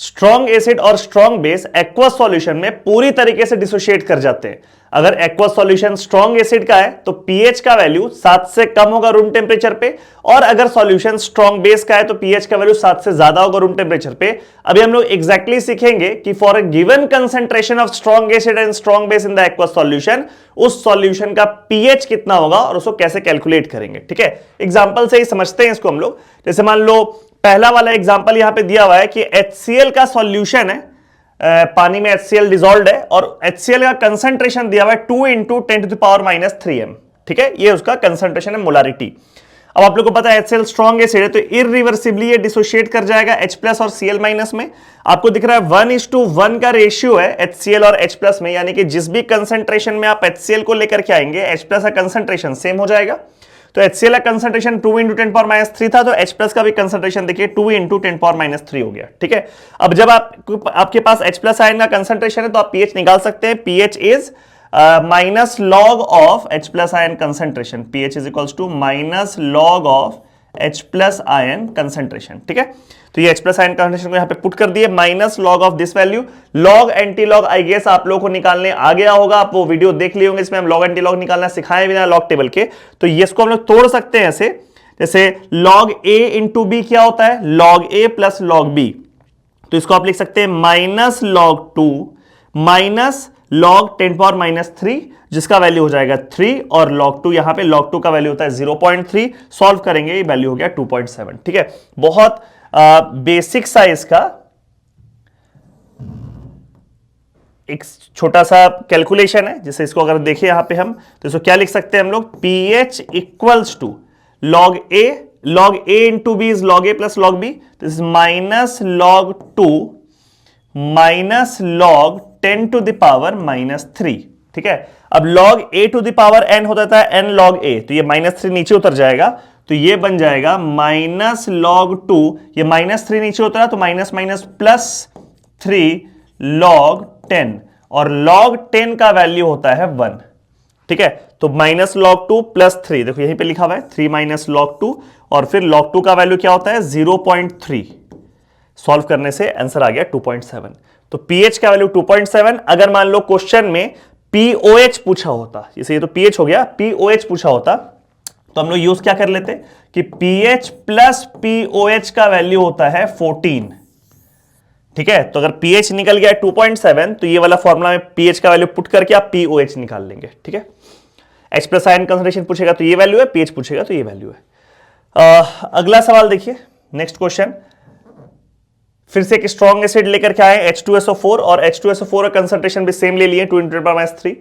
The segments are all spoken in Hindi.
स्ट्रॉन्ग एसिड और स्ट्रॉन्ग बेस एक्वस सॉल्यूशन में पूरी तरीके से डिसोशिएट कर जाते हैं। अगर एक्वस सॉल्यूशन स्ट्रॉन्ग एसिड का है तो पीएच का वैल्यू 7 से कम होगा रूम टेम्परेचर पे, और अगर सॉल्यूशन स्ट्रॉन्ग बेस का है तो पीएच का वैल्यू 7 से ज्यादा होगा रूम टेम्परेचर पे। अभी हम लोग एग्जैक्टली सीखेंगे कि for a given concentration of strong acid and strong base in the aqueous solution उस सॉल्यूशन का पीएच कितना होगा और उसको कैसे कैलकुलेट करेंगे। ठीक है, एग्जांपल से ही समझते हैं इसको हम लोग। जैसे मान लो पहला वाला एग्जांपल यहां पे दिया हुआ है कि HCl का सॉल्यूशन है, पानी में HCl डिसॉल्व्ड है और HCl का कंसंट्रेशन दिया हुआ है 2 × 10⁻³ ठीक है, ये उसका कंसंट्रेशन है, मोलारिटी। अब आप लोग को पता है HCl स्ट्रॉन्ग एसिड है तो इरिवर्सिबली ये डिसोशिएट कर जाएगा H+ और Cl- में। आपको दिख रहा है 1:1 का रेशियो है HCl और H+ में, यानी कि जिस भी कंसंट्रेशन में आप HCl को लेकर के आएंगे H+ का कंसंट्रेशन सेम हो जाएगा। तो HCl का कंसंट्रेशन 2 × 10⁻³ था तो H+ का भी कंसंट्रेशन देखिए 2 × 10⁻³ हो गया। ठीक है, अब जब आपके पास H+ आयन का कंसंट्रेशन है तो आप pH निकाल सकते हैं। pH is minus log of H+ ion concentration, pH is equals to minus log of H+ ion concentration. ठीक है, तो ये H+ आयन कंसंट्रेशन को यहां पे पुट कर दिए, minus log of this value. Log antilog I guess आप लोगों को निकालने आ गया होगा, आप वो वीडियो देख लिए होंगे, इसमें हम लॉग एंटी लॉग निकालना सिखाए बिना लॉग टेबल के। तो ये इसको हम लोग तोड़ सकते हैं ऐसे, जैसे log A × B क्या होता है, log A + log B। तो इसको आप लिख सकते हैं माइनस log 2 माइनस log 10⁻³ जिसका वैल्यू हो जाएगा 3, और log 2 यहां पे log 2 का वैल्यू होता है 0.3। सॉल्व करेंगे ये वैल्यू हो गया 2.7। ठीक है, बहुत बेसिक साइज का एक छोटा सा कैलकुलेशन है, जिसे इसको अगर देखें यहां पे हम तो इसको क्या लिख सकते हैं हम लोग, pH equals to log A × B is log A + log B, this is minus log 2 minus log 10⁻³ ठीक है। अब log A⁴ n होता था n log A, तो ये -3 नीचे उतर जाएगा, तो ये बन जाएगा माइनस log 2, ये -3 नीचे उतरा तो माइनस माइनस +3 log 10, और log 10 का वैल्यू होता है 1। ठीक है, तो माइनस log 2 + 3, देखो यहीं पे लिखा हुआ है 3 माइनस log 2, और फिर log 2 का वैल्यू क्या होता है 0.3। सॉल्व करने से आंसर आ गया 2.7। तो pH का वैल्यू 2.7। अगर मान लो क्वेश्चन में POH पूछा होता, जैसे ये तो pH हो गया, POH पूछा होता तो हम लोग यूज क्या कर लेते कि pH + POH का वैल्यू होता है 14। ठीक है, तो अगर pH निकल गया 2.7 तो ये वाला फॉर्मूला में pH का वैल्यू पुट करके आप POH निकाल लेंगे। ठीक है, H+ आयन कंसंट्रेशन पूछेगा तो ये वैल्यू है, pH पूछेगा तो ये वैल्यू है। अगला सवाल देखिए, नेक्स्ट क्वेश्चन। फिर से एक स्ट्रॉन्ग एसिड लेकर के आए H2SO4, और H2SO4 का कंसंट्रेशन भी सेम ले लिए 2 × 10⁻³।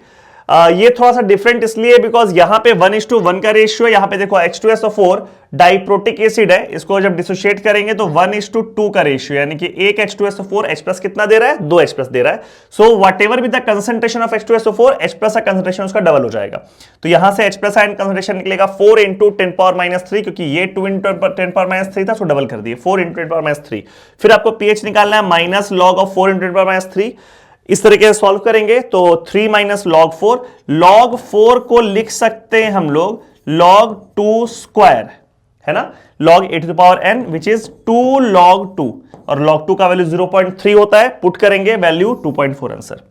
ये थोड़ा सा डिफरेंट इसलिए बिकॉज यहां पे 1:1 का रेशियो है। यहां पे देखो H2SO4 डाइप्रोटिक एसिड है, इसको जब डिसोशिएट करेंगे तो 1:2 का रेशियो, यानी कि एक H2SO4 H+ कितना दे रहा है, 2 H+ दे रहा है। So what ever with the concentration of H2SO4 H+ का कंसंट्रेशन उसका डबल हो जाएगा। तो यहां से H+ आयन कंसंट्रेशन निकलेगा 4 × 10⁻³ क्योंकि ये 2 × 10⁻³ था, सो डबल कर दिए 4 × 10⁻³। फिर आपको pH निकालना है, माइनस लॉग ऑफ 4 × 10⁻³। इस तरीके से सॉल्व करेंगे तो 3 - log 4, log 4 को लिख सकते हैं हम लोग log 2² है ना, log A⁴n which is 2 log 2, और log 2 का वैल्यू 0.3 होता है, पुट करेंगे वैल्यू 2.4 आंसर।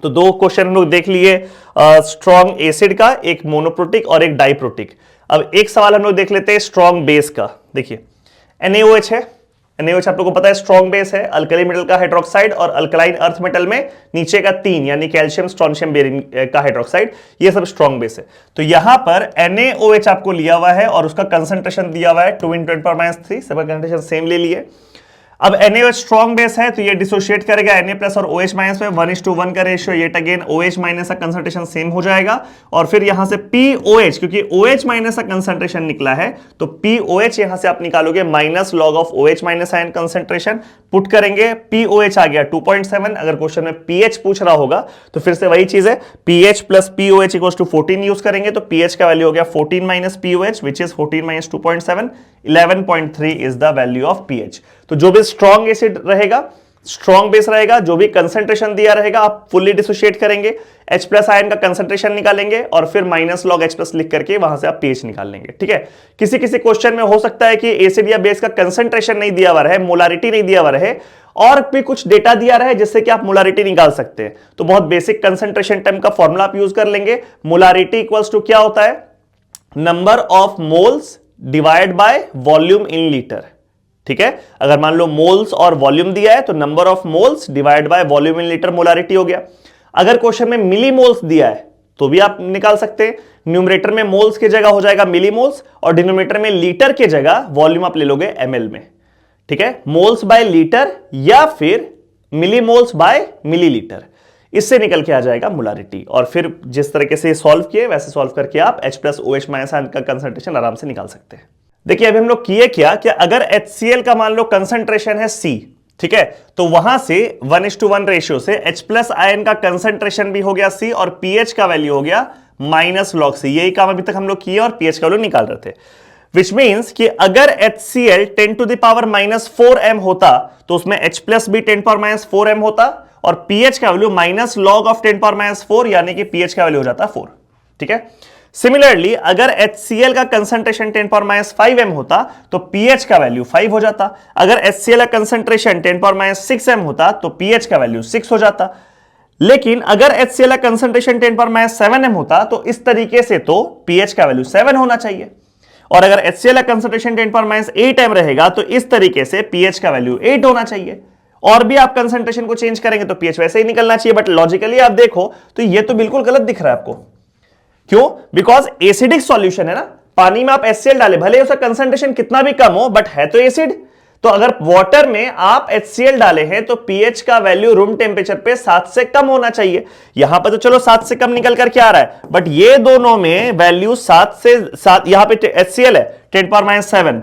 तो दो क्वेश्चन हम लोग देख लिए स्ट्रॉन्ग एसिड का, एक मोनोप्रोटिक और एक डाइप्रोटिक। अब एक सवाल हम लोग देख लेते हैं स्ट्रॉन्ग बेस का। देखिए NaOH है, NaOH आप लोगों को पता है स्ट्रॉन्ग बेस है, अल्कली मेटल का हाइड्रोक्साइड और अल्कलाइन अर्थ मेटल में नीचे का 3 यानी कैल्शियम स्ट्रोंशियम बेरिंग का हाइड्रोक्साइड, ये सब स्ट्रॉन्ग बेस है। तो यहां पर NaOH आपको लिया हुआ है और उसका कंसंट्रेशन दिया हुआ है 2 × 10⁻³, सब कंसंट्रेशन सेम ले लिए। अब NaOH स्ट्रॉन्ग बेस है तो ये डिसोशिएट करेगा Na+ और OH- में 1:1 का रेशियो, ये अगेन OH- का कंसंट्रेशन सेम हो जाएगा, और फिर यहां से POH, क्योंकि OH- का कंसंट्रेशन निकला है तो POH यहां से आप निकालोगे minus log of OH- ion concentration, put करेंगे POH आ गया 2.7। अगर क्वेश्चन में pH पूछ रहा होगा तो फिर से वही चीज है, pH + POH = 14 यूज करेंगे, तो pH का वैल्यू हो गया 14 - POH which is 14 - 2.7, 11.3 is the value of pH। तो जो भी स्ट्रॉन्ग एसिड रहेगा, स्ट्रॉन्ग बेस रहेगा, जो भी कंसंट्रेशन दिया रहेगा आप फुल्ली डिसोशिएट करेंगे, H+ आयन का कंसंट्रेशन निकालेंगे और फिर माइनस लॉग H+ लिख करके वहां से आप pH निकाल लेंगे। ठीक है, किसी किसी क्वेश्चन में हो सकता है कि एसिड या बेस का कंसंट्रेशन नहीं दिया हुआ रहे, मोलारिटी नहीं दिया हुआ रहे, और भी कुछ डेटा दिया रहा है जिससे कि आप मोलारिटी निकाल सकते हैं। तो बहुत बेसिक कंसंट्रेशन टर्म का फॉर्मूला आप यूज कर लेंगे। मोलारिटी इक्वल्स टू क्या होता है, number of moles divide by volume in litre. ठीक है, अगर मान लो मोल्स और वॉल्यूम दिया है तो number of moles divide by volume in litre molarity हो गया। अगर क्वेश्चन में मिली मोल्स दिया है तो भी आप निकाल सकते हैं। न्यूमरेटर में मोल्स की जगह हो जाएगा मिली मोल्स और डिनोमिनेटर में लीटर की जगह वॉल्यूम आप ले लोगे एमएल में। ठीक है, मोल्स बाय लीटर या फिर मिली मोल्स बाय मिलीलीटर, इससे निकल के आ जाएगा मोलारिटी। और फिर जिस तरीके से सॉल्व किए वैसे सॉल्व करके आप H plus OH minus ion का कंसंट्रेशन आराम से निकाल सकते हैं। देखिए अभी हम लोग किए क्या कि अगर HCl का मान लो कंसंट्रेशन है C, ठीक है, तो वहां से 1:1 रेशियो से H प्लस आयन का कंसंट्रेशन भी हो गया C और pH का वैल्यू हो गया माइनस लॉग C। यही काम अभी तक हम लोग किए और pH का वैल्यू निकाल रहे थे। विच मीन्स कि अगर HCl 10⁻⁴m होता तो उसमें H प्लस भी 10⁻⁴m होता और pH का वैल्यू माइनस लॉग ऑफ 10⁻⁴ यानी कि pH का वैल्यू हो जाता 4। ठीक है, सिमिलरली अगर HCl का कंसंट्रेशन 10⁻⁵m होता तो pH का वैल्यू 5 हो जाता। अगर HCl का कंसंट्रेशन 10⁻�6m होता तो pH का वैल्यू 6 हो जाता। लेकिन अगर HCl का कंसंट्रेशन 10⁻7m होता तो इस तरीके से तो pH का वैल्यू 7 होना चाहिए, और अगर HCl का कंसंट्रेशन 10⁻8m रहेगा तो इस तरीके से pH का वैल्यू 8 होना चाहिए। और भी आप कंसंट्रेशन को चेंज करेंगे तो pH वैसे ही निकलना चाहिए, बट लॉजिकली आप देखो तो ये तो बिल्कुल गलत दिख रहा है आपको। क्यों? बिकॉज एसिडिक सॉल्यूशन है ना, पानी में आप HCl डाले, भले उसका कंसंट्रेशन कितना भी कम हो बट है तो एसिड। तो अगर वाटर में आप HCl डाले हैं तो pH का वैल्यू रूम टेम्परेचर पे 7 से कम होना चाहिए। यहां पर तो चलो 7 से कम निकल कर क्या आ रहा है, बट ये दोनों में वैल्यू 7 से 7, यहां पे HCl है 10⁻7,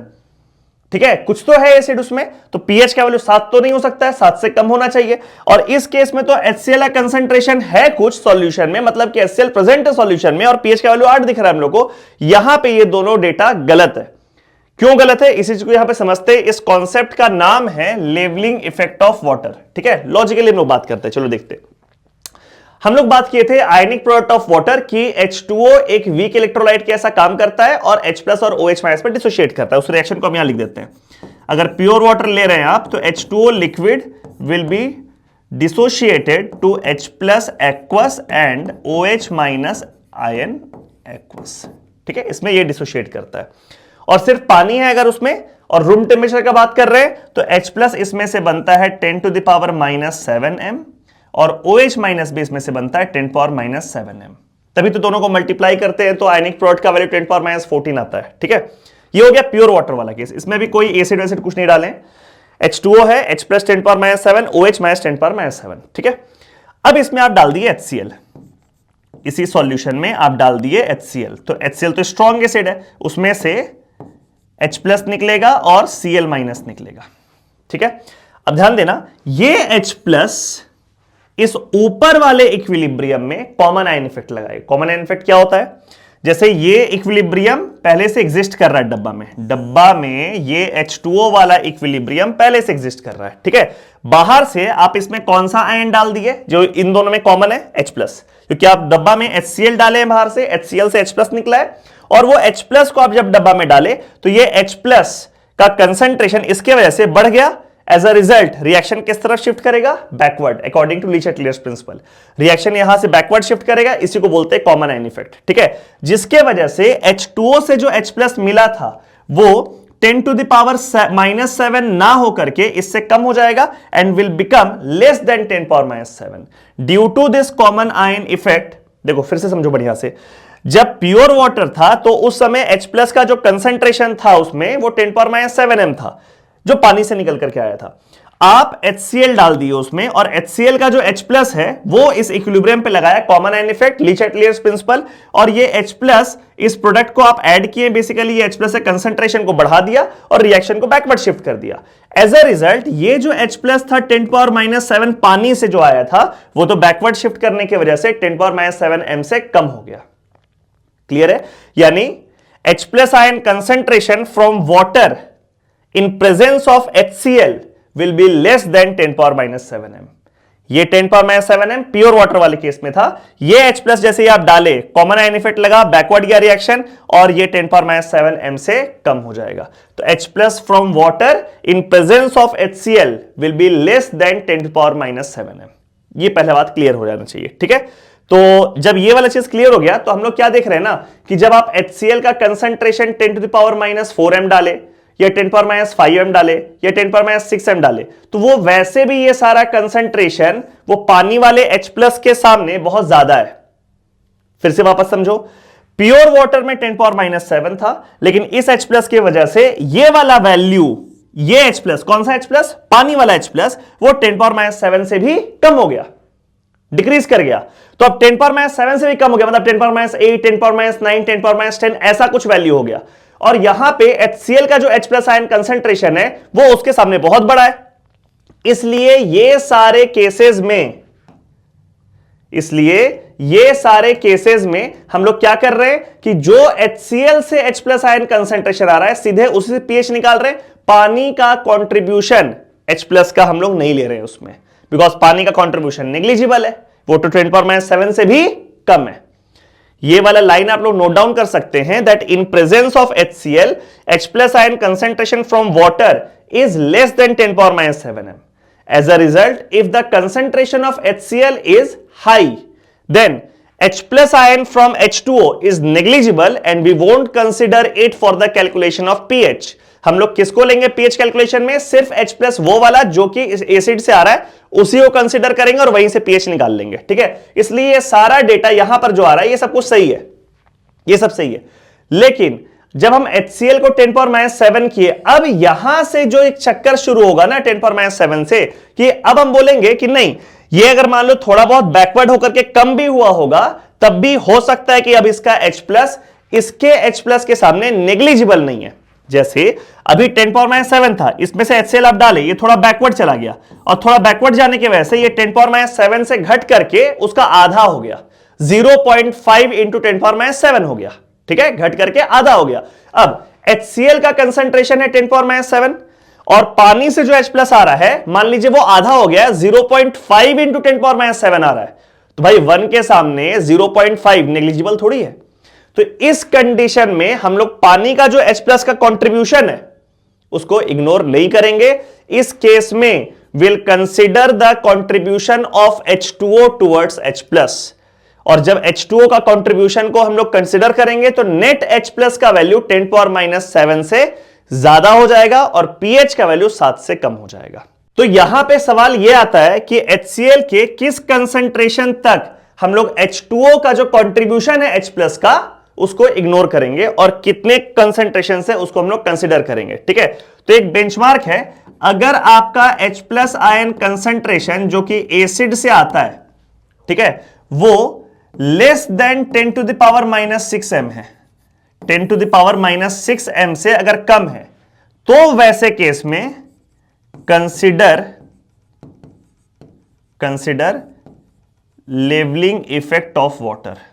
ठीक है, कुछ तो है एसिड उसमें, तो pH का वैल्यू 7 तो नहीं हो सकता है, 7 से कम होना चाहिए। और इस केस में तो HCl का कंसंट्रेशन है कुछ सॉल्यूशन में, मतलब कि HCl प्रेजेंट है सॉल्यूशन में और pH का वैल्यू 8 दिख रहा है हम लोग को। यहां पे ये दोनों डेटा गलत है। क्यों गलत है इसी चीज को यहां पे समझते हैं। इस कॉन्सेप्ट का नाम है लेवलिंग इफेक्ट ऑफ वाटर। ठीक है, लॉजिकली हम लोग बात करते हैं, चलो देखते हैं। हम लोग बात किए थे आयनिक प्रोडक्ट ऑफ वाटर की H2O एक वीक इलेक्ट्रोलाइट के ऐसा काम करता है और H प्लस और OH माइनस पर डिसोशिएट करता है। उस रिएक्शन को हम यहां लिख देते हैं। अगर प्योर वाटर ले रहे हैं आप तो H2O liquid will be dissociated to H plus aqueous and OH minus ion aqueous. ठीक है, इसमें ये डिसोशिएट करता है। और सिर्फ पानी है अगर उसमें, और रूम टेम्परेचर का बात कर रहे हैं तो H प्लस इसमें से बनता है 10⁻⁷m और OH माइनस भी इसमें से बनता है 10⁻⁷m। तभी तो दोनों को मल्टीप्लाई करते हैं तो आयनिक प्रोडक्ट का वैल्यू 10⁻14 आता है। ठीक है, ये हो गया प्योर वाटर वाला केस। इसमें भी कोई एसिड वैसिड कुछ नहीं डालें, H2O है, H प्लस 10⁻7, OH माइनस 10⁻7। ठीक है, अब इसमें आप डाल दिए HCl, इसी सॉल्यूशन में आप डाल दिए HCl, तो HCl तो स्ट्रॉन्ग एसिड है, उसमें से H प्लस निकलेगा और Cl माइनस निकलेगा। ठीक है, अब ध्यान देना, ये H प्लस इस ऊपर वाले इक्विलिब्रियम में कॉमन आयन इफेक्ट लगाए। कॉमन आयन इफेक्ट क्या होता है, जैसे ये इक्विलिब्रियम पहले से एग्जिस्ट कर रहा है डब्बा में ये H2O वाला इक्विलिब्रियम पहले से एग्जिस्ट कर रहा है। ठीक है, बाहर से आप इसमें कौन सा आयन डाल दिए जो इन दोनों में कॉमन है, H प्लस, क्योंकि आप डब्बा में HCl डाले हैं, बाहर से HCl से H प्लस निकला है, और वो H प्लस को आप जब डब्बा में डाले तो ये H प्लस का कंसंट्रेशन इसके वजह से बढ़ गया। एज अ रिजल्ट रिएक्शन किस तरफ शिफ्ट करेगा, backward, according to Le Chatelier's principle. Reaction यहां से बैकवर्ड शिफ्ट करेगा, इसी को बोलते हैं कॉमन आयन इफेक्ट। ठीक है, जिसके वजह से H2O से जो H प्लस मिला था वो 10⁻⁷ ना होकर के इससे कम हो जाएगा and will become less than 10⁻⁷। Due to this common ion effect, देखो फिर से समझो बढ़िया से, जब प्योर वाटर था तो उस समय H प्लस का जो कंसंट्रेशन था उसमें वो 10⁻7m था जो पानी से निकल करके आया था। आप HCl डाल दिए उसमें और HCl का जो H प्लस है वो इस इक्विलिब्रियम पे लगाया, कॉमन आयन इफेक्ट, लीच-एटलियर्स प्रिंसिपल, और ये H प्लस इस प्रोडक्ट को आप ऐड किए, बेसिकली ये H प्लस से कंसंट्रेशन को बढ़ा दिया और रिएक्शन को बैकवर्ड शिफ्ट कर दिया। एज अ रिजल्ट ये जो H प्लस था 10⁻⁷ पानी से जो आया था वो तो बैकवर्ड शिफ्ट करने की वजह से 10⁻⁷m से कम हो गया। क्लियर है, यानी H plus ion concentration from water in presence of HCl will be less than 10⁻⁷m। ये 10 power minus 7 m pure water वाले केस में था। ये H प्लस जैसे ही आप डाले, कॉमन आयन इफेक्ट लगा, बैकवर्ड गया रिएक्शन, और ये 10 पावर माइनस 7 m से कम हो जाएगा। तो H plus from water in presence of HCl will be less than 10 power minus 7 m। ये पहला बात क्लियर हो जाना चाहिए, ठीक है। तो जब ये वाला चीज क्लियर हो गया तो हम लोग क्या देख रहे हैं ना कि जब आप HCl का concentration 10 to the power minus 4 m डाले, या 10 पावर माइनस 5 m डाले, या 10 पावर माइनस 6 m डाले, तो वो वैसे भी ये सारा कंसंट्रेशन वो पानी वाले H प्लस के सामने बहुत ज्यादा है। फिर से वापस समझो, प्योर वाटर में 10 पावर माइनस 7 था, लेकिन इस H प्लस की वजह से ये वाला वैल्यू, ये H प्लस, कौन सा H प्लस? पानी वाला H प्लस, वो 10 पावर माइनस 7 से भी कम हो गया, डिक्रीज कर गया। तो अब 10 पावर माइनस 7 से भी कम हो गया, मतलब 10 power minus 8, 10 power minus 9, 10 power minus 10, ऐसा कुछ वैल्यू हो गया। और यहां पे HCl का जो H प्लस आयन कंसंट्रेशन है वो उसके सामने बहुत बड़ा है। इसलिए ये सारे केसेस में हम लोग क्या कर रहे हैं कि जो HCl से H प्लस आयन कंसंट्रेशन आ रहा है सीधे उसी से pH निकाल रहे हैं। पानी का कंट्रीब्यूशन H प्लस का हम लोग नहीं ले रहे हैं उसमें, बिकॉज पानी का कंट्रीब्यूशन नेग्लिजिबल है, वो तो 10 पावर माइनस 7 से भी कम है। ये वाला लाइन आप लोग नोट डाउन कर सकते हैं, that in presence of HCl H plus ion concentration from water is less than 10 power minus 7 m. As a result, if the concentration of HCl is high, then H plus ion from H2O is negligible and we won't consider it for the calculation of pH. हम लोग किसको लेंगे pH कैलकुलेशन में? सिर्फ H प्लस वो वाला जो कि एसिड से आ रहा है उसी को कंसिडर करेंगे और वहीं से pH निकाल लेंगे, ठीक है। इसलिए ये सारा डेटा यहां पर जो आ रहा है ये सब कुछ सही है, ये सब सही है। लेकिन जब हम HCl को 10 पावर माइनस 7 किए, अब यहां से जो एक चक्कर शुरू होगा ना 10 पावर माइनस 7 से, कि अब हम बोलेंगे कि नहीं, ये अगर मान लो थोड़ा बहुत बैकवर्ड होकर के कम भी हुआ होगा तब भी हो सकता है कि अब इसका H प्लस इसके H प्लस के सामने नेग्लिजिबल नहीं है। जैसे अभी 10 पावर माइनस 7 था, इसमें से HCl आप डाले, ये थोड़ा बैकवर्ड चला गया, और थोड़ा बैकवर्ड जाने की वजह से ये 10 पावर माइनस 7 से घट करके उसका आधा हो गया, 0.5 इंटू 10 पावर माइनस 7 हो गया, ठीक है, घट करके आधा हो गया। अब HCl का कंसंट्रेशन है 10 पावर माइनस 7 और पानी से जो H प्लस आ रहा है मान लीजिए वो आधा हो गया, 0.5 इंटू 10 पावर माइनस 7 आ रहा है, तो भाई 1 के सामने 0.5 नेग्लिजिबल थोड़ी है। तो इस कंडीशन में हम लोग पानी का जो H प्लस का कंट्रीब्यूशन है उसको इग्नोर नहीं करेंगे। इस केस में will consider the contribution of H2O towards H plus, और जब H2O का कंट्रीब्यूशन को हम लोग कंसिडर करेंगे तो नेट H प्लस का वैल्यू 10 पावर माइनस 7 से ज्यादा हो जाएगा और pH का वैल्यू 7 से कम हो जाएगा। तो यहां पे सवाल यह आता है कि HCl के किस कंसंट्रेशन तक हम लोग H2O का जो कंट्रीब्यूशन है H प्लस का उसको इग्नोर करेंगे और कितने कंसंट्रेशन से उसको हम लोग कंसिडर करेंगे, ठीक है। तो एक बेंचमार्क है, अगर आपका H प्लस आयन कंसंट्रेशन जो कि एसिड से आता है, ठीक है, वो less than 10 to the power minus 6 m है, 10 to the power minus 6 m से अगर कम है तो वैसे केस में consider leveling effect of water.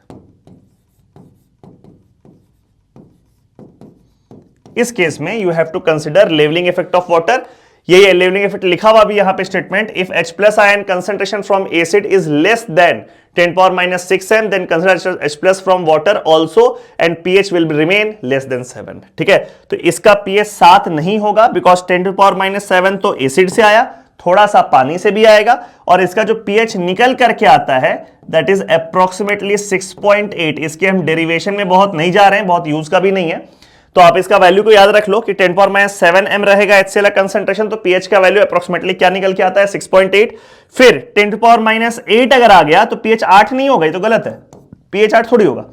इस केस में you have to consider leveling effect of water. ये लेवलिंग इफेक्ट लिखा हुआ भी यहां पे statement, if H plus ion concentration from acid is less than 10 power minus 6 m then consider H plus from water also and pH will remain less than 7, ठीक है। तो इसका pH 7 नहीं होगा बिकॉज 10 टू पावर माइनस 7 तो एसिड से आया, थोड़ा सा पानी से भी आएगा, और इसका जो pH निकल करके आता है दैट इज अप्रोक्सीमेटली 6.8। इसके हम डेरिवेशन में बहुत नहीं जा रहे हैं, बहुत यूज का भी नहीं है, तो आप इसका वैल्यू को याद रख लो कि 10 पावर माइनस 7 m रहेगा HCl कंसंट्रेशन, तो pH का वैल्यू अप्रोक्सीमेटली क्या निकल के आता है? 6.8। फिर 10 टू पावर माइनस 8 अगर आ गया तो pH 8 नहीं होगा, ये तो गलत है, pH 8 थोड़ी होगा।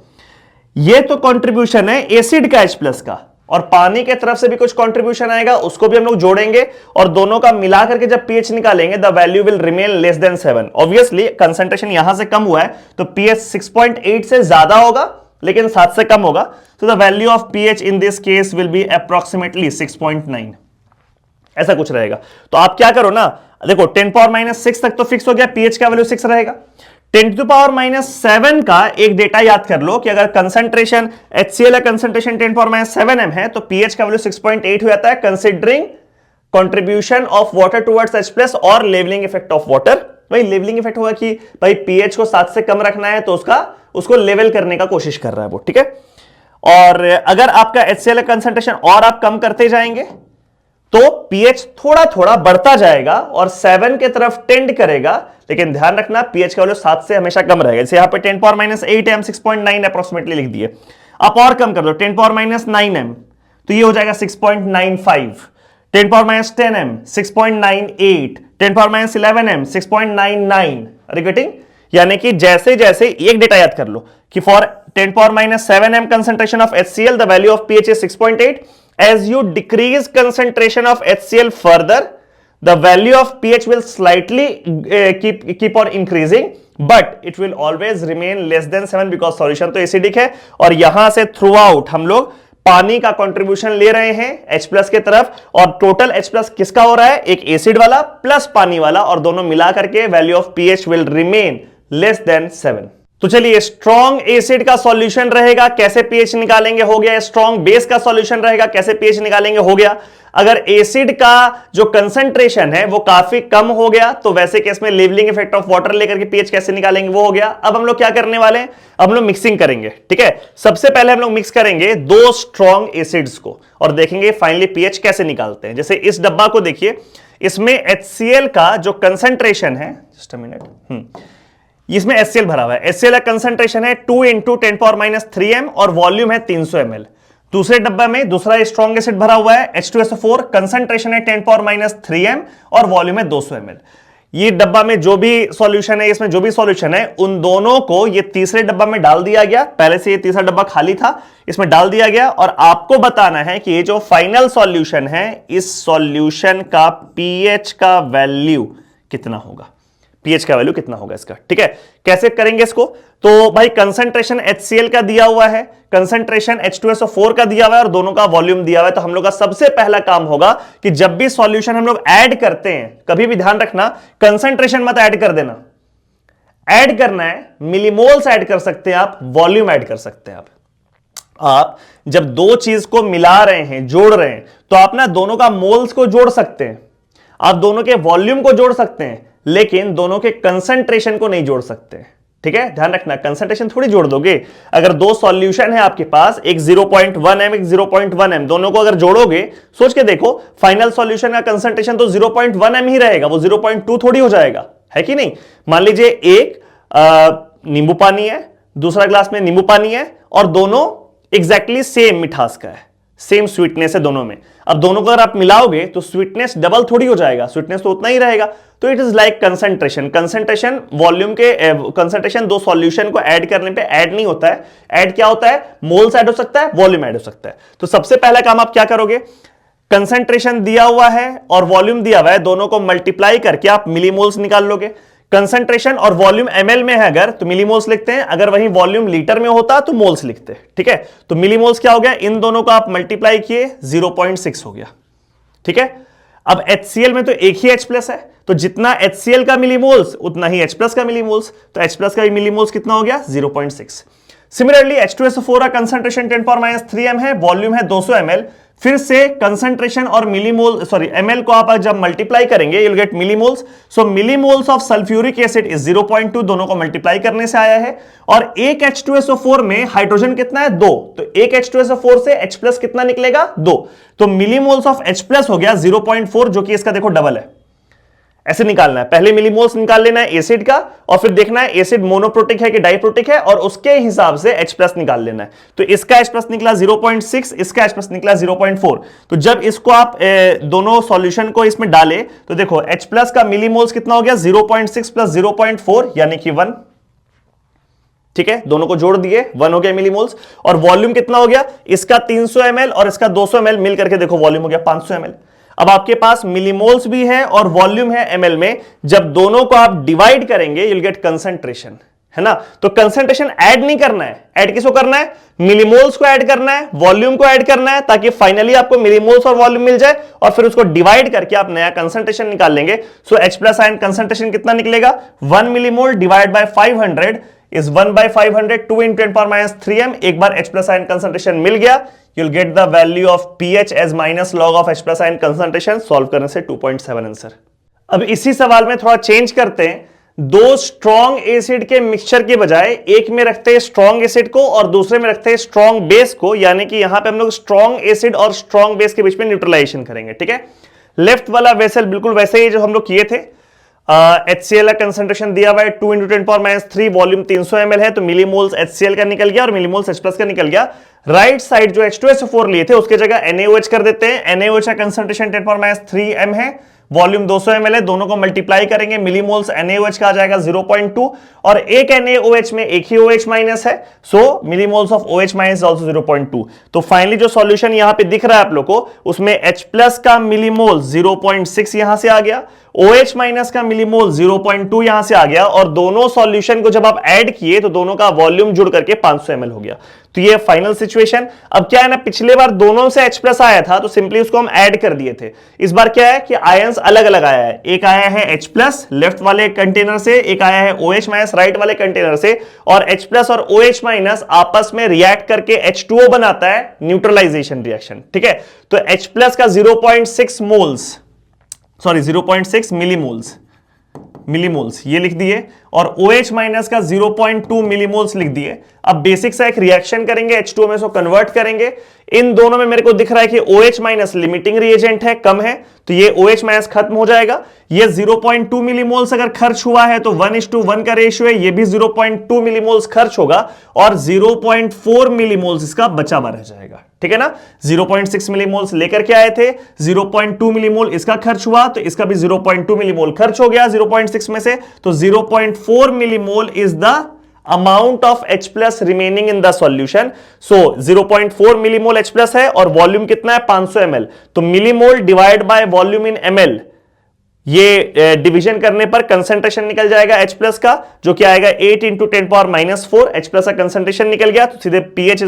ये तो कंट्रीब्यूशन है एसिड का H प्लस का, और पानी के तरफ से भी कुछ कंट्रीब्यूशन आएगा उसको भी हम लोग जोड़ेंगे और दोनों का मिला करके जब pH निकालेंगे the value will remain less than 7। Obviously concentration यहां से कम हुआ है तो pH 6.8 से ज्यादा होगा लेकिन 7 से कम होगा, तो the value of pH in this case will be approximately 6.9, ऐसा कुछ रहेगा। तो आप क्या करो ना, देखो 10 पावर माइनस 6 तक तो फिक्स हो गया, pH का वैल्यू 6 रहेगा। 10 टू पावर माइनस 7 का एक डेटा याद कर लो कि अगर concentration HCl concentration 10 power minus 7 m है तो pH का वैल्यू 6.8 हो जाता है, considering contribution of water towards H plus और लेवलिंग इफेक्ट ऑफ वाटर भाई लेवलिंग इफेक्ट होगा कि भाई पीएच को 7 से कम रखना है तो उसको लेवल करने का कोशिश कर रहा है वो, ठीक है। और अगर आपका HCl कंसंट्रेशन और आप कम करते जाएंगे तो पीएच थोड़ा थोड़ा बढ़ता जाएगा और 7 के तरफ टेंड करेगा, लेकिन ध्यान रखना पीएच का वैल्यू 7 से हमेशा कम रहेगा। जैसे यहां पे 10⁻8 m 6.9 अप्रोक्सीमेटली लिख दिए, आप और कम कर दो 10⁻9 m तो ये हो जाएगा 6.95, 10⁻10 m 6.98, 10⁻11 m 6.99। रिपीटिंग, यानी कि जैसे जैसे एक डेटा याद कर लो कि for 10⁻7 m concentration of HCl the value of pH is 6.8. As you decrease concentration of HCl further, the value of pH will slightly keep on increasing, but it will always remain less than 7 because solution तो एसिडिक है। और यहां से थ्रू आउट हम लोग पानी का कंट्रीब्यूशन ले रहे हैं H+ के तरफ, और टोटल H+ किसका हो रहा है, एक एसिड वाला प्लस पानी वाला, और दोनों मिला करके value of pH will remain less than 7। तो चलिए स्ट्रॉन्ग एसिड का सॉल्यूशन रहेगा, कैसे पीएच निकालेंगे, हो गया। स्ट्रॉन्ग बेस का सॉल्यूशन रहेगा, कैसे पीएच निकालेंगे, हो गया। अगर एसिड का जो कंसंट्रेशन है वो काफी कम हो गया तो वैसे केस में लेवलिंग इफेक्ट ऑफ वाटर लेकर के पीएच कैसे निकालेंगे, वो हो गया। अब हम लोग क्या करने वाले हैं, अब हम लोग मिक्सिंग करेंगे, ठीक है। सबसे पहले हम लोग मिक्स करेंगे दो स्ट्रॉन्ग एसिड्स को और देखेंगे फाइनली पीएच कैसे निकालते हैं। जैसे इस डब्बा को देखिए, इसमें HCl का जो कंसंट्रेशन है, जस्ट अ मिनट, इसमें HCl भरा हुआ है। HCl का कंसंट्रेशन है 2 × 10⁻³ m और वॉल्यूम है 300 ml। दूसरे डब्बा में दूसरा स्ट्रॉन्ग एसिड भरा हुआ है H2SO4, कंसंट्रेशन है 10⁻³ m और वॉल्यूम है 200 ml। ये डब्बा में जो भी सॉल्यूशन है, इसमें जो भी सॉल्यूशन है, उन दोनों को ये तीसरे डब्बा में डाल दिया गया। पहले से ये तीसरा डब्बा खाली था, इसमें डाल दिया गया, और आपको बताना है कि ये जो फाइनल सॉल्यूशन है, इस सॉल्यूशन का पीएच का वैल्यू कितना होगा, पीएच का वैल्यू कितना होगा इसका, ठीक है। कैसे करेंगे इसको, तो भाई कंसंट्रेशन HCl का दिया हुआ है, कंसंट्रेशन H2SO4 का दिया हुआ है और दोनों का वॉल्यूम दिया हुआ है। तो हम लोग का सबसे पहला काम होगा कि जब भी सॉल्यूशन हम लोग ऐड करते हैं, कभी भी ध्यान रखना कंसंट्रेशन मत ऐड कर देना, ऐड करना है मिलीमोल्स ऐड कर सकते हैं आप, वॉल्यूम ऐड कर सकते हैं आप जब दो चीज को मिला रहे हैं, जोड़ रहे हैं, तो आप ना दोनों का मोल्स को जोड़ सकते हैं, आप दोनों के वॉल्यूम को जोड़ सकते हैं, लेकिन दोनों के कंसंट्रेशन को नहीं जोड़ सकते, ठीक है। ध्यान रखना, कंसंट्रेशन थोड़ी जोड़ दोगे। अगर दो सॉल्यूशन है आपके पास, एक 0.1 m एक 0.1 m, दोनों को अगर जोड़ोगे, सोच के देखो, फाइनल सॉल्यूशन का कंसंट्रेशन तो 0.1 m ही रहेगा, वो 0.2 थोड़ी हो जाएगा, है कि नहीं। मान लीजिए एक नींबू पानी है, दूसरा ग्लास में नींबू पानी है, और दोनों एग्जैक्टली सेम मिठास का है, सेम स्वीटनेस है दोनों में। अब दोनों को अगर आप मिलाओगे तो स्वीटनेस डबल थोड़ी हो जाएगा, स्वीटनेस तो उतना ही रहेगा। तो it is like concentration, concentration volume के कंसंट्रेशन दो सॉल्यूशन को ऐड करने पे ऐड नहीं होता है, ऐड क्या होता है, मोल्स ऐड हो सकता है, वॉल्यूम ऐड हो सकता है। तो सबसे पहला काम आप क्या करोगे, कंसंट्रेशन दिया हुआ है और वॉल्यूम दिया हुआ है, दोनों को मल्टीप्लाई करके आप मिलीमोल्स निकाल लोगे। कंसंट्रेशन और वॉल्यूम ml में है अगर, तो मिलीमोल्स लिखते हैं, अगर वहीं वॉल्यूम लीटर में होता तो मोल्स लिखते हैं, ठीक है। तो मिलीमोल्स क्या हो गया, इन दोनों को आप मल्टीप्लाई किए 0.6 हो गया, ठीक है। अब HCl में तो एक ही H+ है, तो जितना HCl का मिलीमोल्स उतना ही H+ का मिलीमोल्स, तो H+ का मिलीमोल्स कितना हो गया, 0.6। सिमिलरली H2SO4 का कंसंट्रेशन 10⁻³ m है, वॉल्यूम है 200 ml। फिर से कंसंट्रेशन और मिलीमोल ml को आप जब मल्टीप्लाई करेंगे, you'll get millimoles. So millimoles of sulphuric acid is 0.2, दोनों को मल्टीप्लाई करने से आया है। और एक H2SO4 में हाइड्रोजन कितना है, 2, तो एक H2SO4 से H+ कितना निकलेगा, 2, तो मिलीमोल्स ऑफ H+ हो गया 0.4, जो कि इसका देखो डबल है। ऐसे निकालना है, पहले मिलीमोल्स निकाल लेना है एसिड का, और फिर देखना है एसिड मोनोप्रोटिक है कि डाइप्रोटिक है, और उसके हिसाब से H+ निकाल लेना है। तो इसका H+ निकला 0.6, इसका H+ निकला 0.4। तो जब इसको आप दोनों सॉल्यूशन को इसमें डाले तो देखो H+ का मिलीमोल्स कितना हो गया, 0.6 + 0.4 यानी कि 1, ठीक है। दोनों को जोड़ दिए, 1 हो गया मिलीमोल्स। और वॉल्यूम कितना हो गया, इसका 300 ml और इसका 200 ml मिल करके देखो वॉल्यूम हो गया 500 ml। अब आपके पास मिलीमोल्स भी है और वॉल्यूम है ml में, जब दोनों को आप डिवाइड करेंगे you'll get कंसंट्रेशन, है ना। तो कंसंट्रेशन ऐड नहीं करना है, ऐड किसको करना है, मिलीमोल्स को ऐड करना है, वॉल्यूम को ऐड करना है, ताकि फाइनली आपको मिलीमोल्स और वॉल्यूम मिल जाए, और फिर उसको डिवाइड करके आप नया कंसंट्रेशन निकाल लेंगे। सो H+ आयन कंसंट्रेशन कितना निकलेगा, 1 millimole divide by 500 is 1/500, 2 × 10⁻³ m। एक बार H+ आयन कंसंट्रेशन मिल गया, you'll get the value of pH as minus log of H+ ion concentration. Solve करने से 2.7 आंसर। अब इसी सवाल में थोड़ा चेंज करते हैं, दो स्ट्रॉन्ग एसिड के मिक्सचर के बजाय एक में रखते हैं स्ट्रॉन्ग एसिड को और दूसरे में रखते हैं स्ट्रॉन्ग बेस को, यानी कि यहां पे हम लोग स्ट्रॉन्ग एसिड और स्ट्रॉन्ग बेस के बीच में न्यूट्रलाइजेशन करेंगे। ठीक है, लेफ्ट वाला वेसल बिल्कुल वैसे ही जो हम लोग किए थे। HCl का कंसेंट्रेशन दिया हुआ है 2 × 10⁻³ वॉल्यूम 300 ml है, तो मिलीमोल्स HCl का निकल गया और मिलीमोल्स H+ का निकल गया। राइट साइड जो H2SO4 लिए थे उसके जगह NaOH कर देते हैं। NaOH का कंसेंट्रेशन 10⁻³ m है, वॉल्यूम 200 ml है, दोनों को मल्टीप्लाई करेंगे, मिलीमोल्स NaOH का आ जाएगा 0.2 और एक NaOH में एक ही OH माइनस है, so millimoles of OH minus also 0.2। तो फाइनली जो सॉल्यूशन यहां पे दिख रहा है आप लोग को, उसमें H+ का मिलीमोल 0.6 यहां से आ गया, OH माइनस का मिलीमोल 0.2 यहां से आ गया और दोनों सॉल्यूशन को जब आप ऐड किए तो दोनों का वॉल्यूम जुड़ करके 500 ml हो गया। तो ये फाइनल सिचुएशन। अब क्या है ना, पिछले बार दोनों से H+ आया था तो सिंपली उसको हम ऐड कर दिए थे। इस बार क्या है कि आयंस अलग अलग आया है, एक आया है H+ लेफ्ट वाले कंटेनर से, एक आया है OH माइनस राइट वाले कंटेनर से, और H+ और OH माइनस आपस में रिएक्ट करके H2O बनाता है, न्यूट्रलाइजेशन रिएक्शन। ठीक है, तो H+ का 0.6 मिलीमोल्स ये लिख दिए और OH माइनस का 0.2 मिलीमोल्स लिख दिए। अब बेसिक सा एक रिएक्शन करेंगे, H2O में इसको कन्वर्ट करेंगे। इन दोनों में मेरे को दिख रहा है कि OH माइनस लिमिटिंग रिएजेंट है, कम है, तो ये OH माइनस खत्म हो जाएगा। ये 0.2 मिलीमोल्स अगर खर्च हुआ है तो 1:1 का रेशियो है, ये भी 0.2 मिलीमोल्स खर्च होगा और 0.4 मिलीमोल्स इसका बचा हुआ रह जाएगा। ठीक है ना, 0.6 मिलीमोल्स लेकर के आए थे, 0.2 मिलीमोल इसका खर्च हुआ तो इसका भी 0.2 मिलीमोल खर्च हो गया 0.6 में से, तो 0.4 millimole is the amount of H+ remaining in the solution. So 0.4 millimole H+ है और वॉल्यूम कितना है 500 ml, तो millimole divide by volume in ml, ये डिवीजन करने पर कंसेंट्रेशन निकल जाएगा H+ का, जो कि आएगा 8 × 10⁻⁴। H+ का कंसेंट्रेशन निकल गया तो सीधे pH -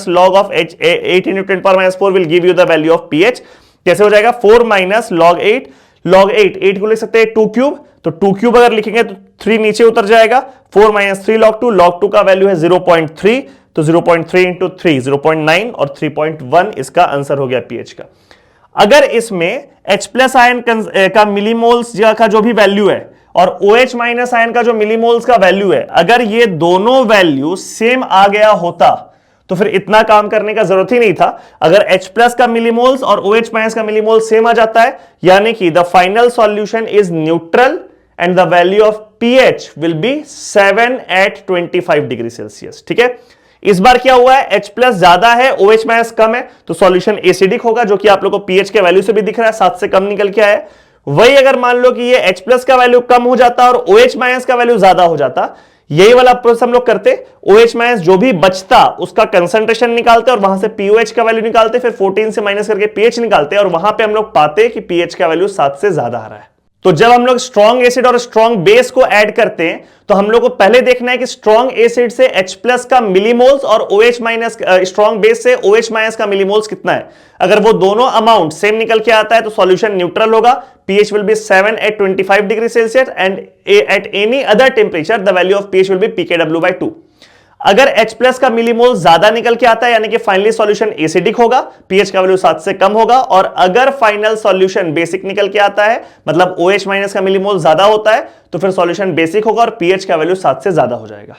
log of 8 × 10⁻⁴ will give you the value of pH। कैसे हो जाएगा, 4 - log 8, log 8 को लिख सकते हैं 2³ तो 2³ अगर लिखेंगे तो 3 नीचे उतर जाएगा, 4 - 3 log 2 का वैल्यू है 0.3, तो 0.3 × 3 0.9 और 3.1 इसका आंसर हो गया pH का। अगर इसमें H+ आयन का मिलीमोल्स का जो भी वैल्यू है और OH माइनस आयन का जो मिलीमोल्स का वैल्यू है, अगर ये दोनों वैल्यू सेम आ गया होता तो फिर इतना काम करने का जरूरत ही नहीं था। अगर H+ का मिलीमोल्स और OH माइनस का मिलीमोल सेम आ जाता है, यानी कि the final solution is neutral and the value of pH will be 7 at 25 degree Celsius. ठीक है, इस बार क्या हुआ है, H+ ज्यादा है, OH माइनस कम है, तो सॉल्यूशन एसिडिक होगा, जो कि आप लोगों को pH के वैल्यू से भी दिख रहा है, 7 से कम निकल के आया। वही अगर मान लो कि ये H+ का वैल्यू कम हो जाता और OH माइनस का वैल्यू ज्यादा हो जाता, यही वाला प्रोसेस हम लोग करते, OH माइनस जो भी बचता उसका कंसंट्रेशन निकालते और वहां से POH का वैल्यू निकालते, फिर 14 से माइनस करके pH निकालते और वहां पे हम लोग पाते कि pH का वैल्यू 7 से ज्यादा आ रहा है। तो जब हम लोग स्ट्रॉन्ग एसिड और स्ट्रॉन्ग बेस को ऐड करते हैं तो हम लोग को पहले देखना है कि स्ट्रॉन्ग एसिड से H+ का मिलीमोल्स और OH माइनस स्ट्रॉन्ग बेस से OH माइनस का मिलीमोल्स कितना है। अगर वो दोनों अमाउंट सेम निकल के आता है तो सॉल्यूशन न्यूट्रल होगा, pH will be 7 at 25 degree Celsius and at any other temperature the value of pH will be pKw by 2। अगर H+ का मिलीमोल ज्यादा निकल के आता है यानी कि फाइनली सॉल्यूशन एसिडिक होगा, pH का वैल्यू 7 से कम होगा, और अगर फाइनल सॉल्यूशन बेसिक निकल के आता है मतलब OH माइनस का मिलीमोल ज्यादा होता है तो फिर सॉल्यूशन बेसिक होगा और pH का वैल्यू 7 से ज्यादा हो जाएगा।